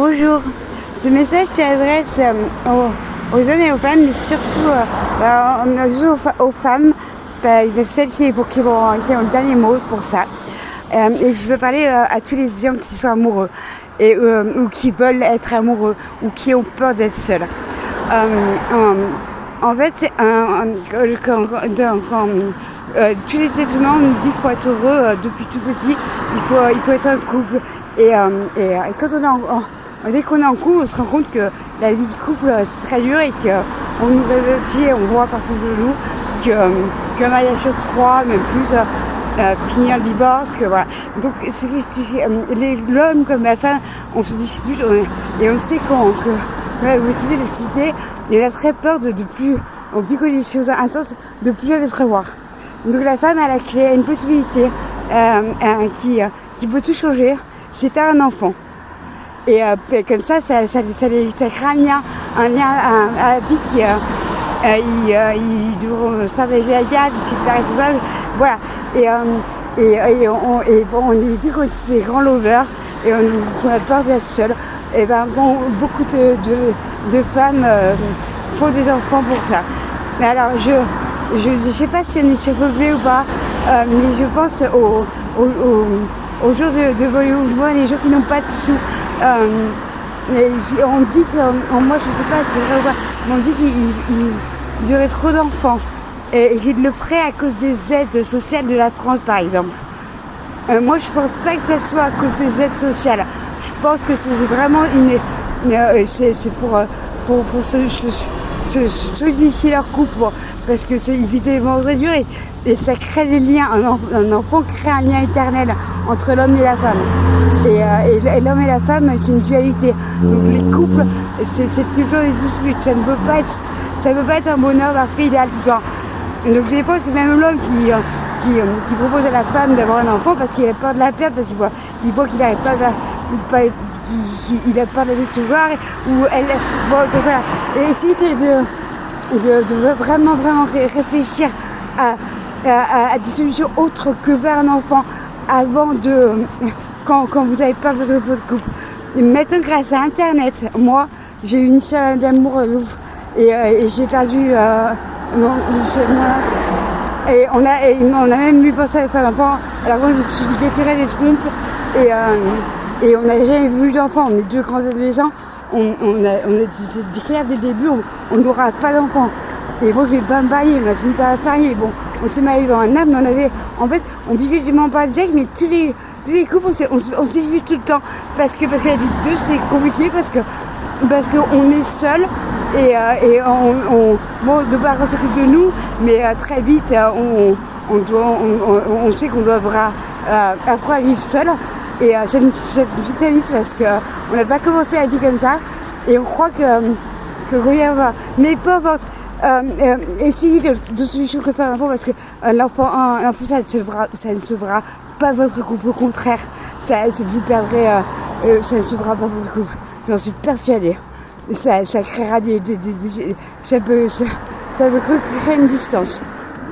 Bonjour, ce message s'adresse aux hommes et aux femmes, mais surtout aux femmes, celles qui ont le dernier mot pour ça. Et je veux parler à tous les gens qui sont amoureux, ou qui veulent être amoureux, ou qui ont peur d'être seuls. En fait, quand tous les êtres humains nous disent qu'il faut être heureux depuis tout petit, il faut être un couple. Et quand dès qu'on est en couple, on se rend compte que la vie de couple c'est très dur et qu'on nous réfléchit, on voit partout de nous qu'un mariage sur 3, même plus, finir le divorce, que voilà. Donc l'homme comme la femme, on se dispute et on sait que vous décidez de se quitter, et on a très peur de plus que les choses intenses, de plus jamais se revoir. Donc la femme a la clé, a une possibilité qui peut tout changer, c'est faire un enfant. Et comme ça crée un lien à vie ils devront se partager la garde, super responsable, voilà. On est vu comme ces grands lovers et on a peur d'être seul. Et beaucoup de femmes font des enfants pour ça. Mais alors je sais pas si on est surpeuplé ou pas, mais je pense aux jours de Bollywood, les gens qui n'ont pas de sous. On dit que, moi je sais pas si c'est vrai ou pas, mais on dit qu'ils auraient trop d'enfants et qu'ils le feraient à cause des aides sociales de la France par exemple. Moi je pense pas que ça soit à cause des aides sociales. Je pense que c'est vraiment c'est pour solidifier leur couple, parce que c'est évidemment très dur et ça crée des liens. Un enfant crée un lien éternel entre l'homme et la femme. Et l'homme et la femme, c'est une dualité. Donc les couples, c'est toujours des disputes. Ça ne peut pas être un bonheur parfait idéal tout le temps. Donc des fois, c'est même l'homme qui propose à la femme d'avoir un enfant parce qu'il a peur de la perdre, parce qu'il voit qu'il n'arrive il a peur de la décevoir, ou elle. Bon, donc voilà. Et essayer de vraiment réfléchir à des solutions autres que faire un enfant avant quand vous n'avez pas votre couple. Maintenant, grâce à Internet, moi, j'ai eu une histoire d'amour et j'ai perdu et on a même eu pensé à faire un enfant. Alors moi, je me suis détirée les trompes et on n'a jamais voulu d'enfant. On est deux grands adolescents. On a dit clair dès le début, on n'aura pas d'enfant. Et moi, je vais pas me marier, on a fini par se marier. Bon, on s'est marié dans un âme, mais on vivait du moment par Jack, mais tous les couples, on se dispute tout le temps. Parce que la vie de deux, c'est compliqué, parce qu'on est seul, et de part, on s'occupe de nous, mais très vite, on sait qu'on devra apprendre à vivre seul. Et c'est une vitaliste parce qu'on n'a pas commencé la vie comme ça, et on croit que rien va. Mais peu importe. Essayez de solutions que faire un enfant, parce que l'enfant, ça ne sauvera pas votre couple. Au contraire, vous perdrez, ça ne sauvera pas votre couple. J'en suis persuadée. Ça créera ça peut créer une distance,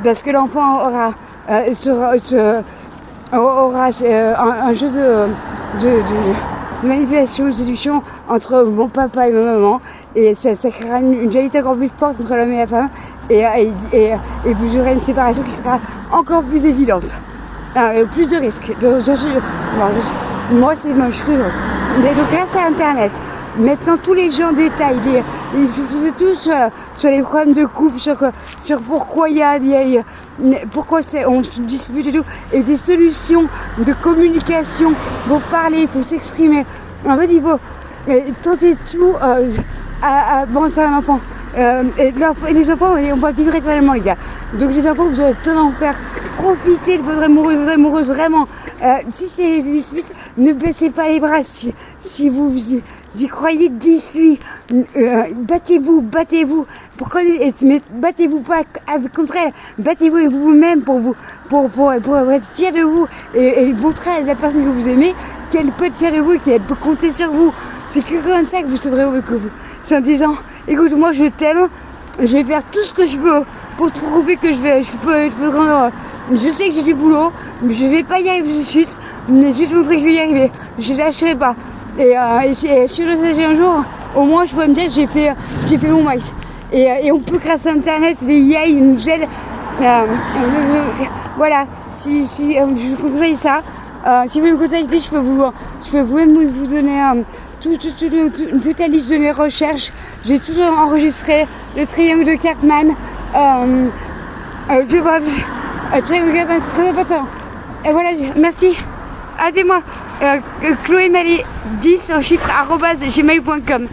parce que l'enfant aura un jeu de manipulation, de séduction entre mon papa et ma maman, et ça créera une dualité encore plus forte entre l'homme et la femme, et vous aurez une séparation qui sera encore plus évidente, plus de risques. Moi c'est mon choix. Mais donc grâce à Internet, maintenant tous les gens détaillent, ils font tout sur les problèmes de couple, sur pourquoi pourquoi on se dispute et tout, et des solutions de communication pour parler, pour s'exprimer. En fait, il faut tenter tout avant de faire un enfant. Et les enfants, on va vivre éternellement, les gars. Donc les enfants, vous aurez le temps d'en faire. Profitez de votre amoureux, vraiment. Si c'est des disputes, ne baissez pas les bras. Si vous y croyez, dites-lui. Battez-vous. Mais battez-vous pas contre elle. Battez-vous vous-même pour être fier de vous et montrer à la personne que vous aimez qu'elle peut être fière de vous et qu'elle peut compter sur vous. C'est que comme ça que vous sauverez votre couple. C'est en disant, écoute, moi je t'aime, je vais faire tout ce que je peux pour te prouver que je peux te rendre. Je sais que j'ai du boulot, mais je vais pas y arriver tout de suite, mais je vais te montrer que je vais y arriver. Je lâcherai pas. Et si je sais un jour, au moins je pourrais me dire que j'ai fait mon max. Et on peut, grâce à internet, les IA ils nous aident. Voilà, si je vous conseille ça. Si vous me contactez, je peux même vous donner toute la liste de mes recherches. J'ai tout enregistré, le triangle de Karpman. Triangle de Karpman, c'est très important. Et voilà, merci. Appelez-moi Chloé Mallet 10 en chiffre @gmail.com.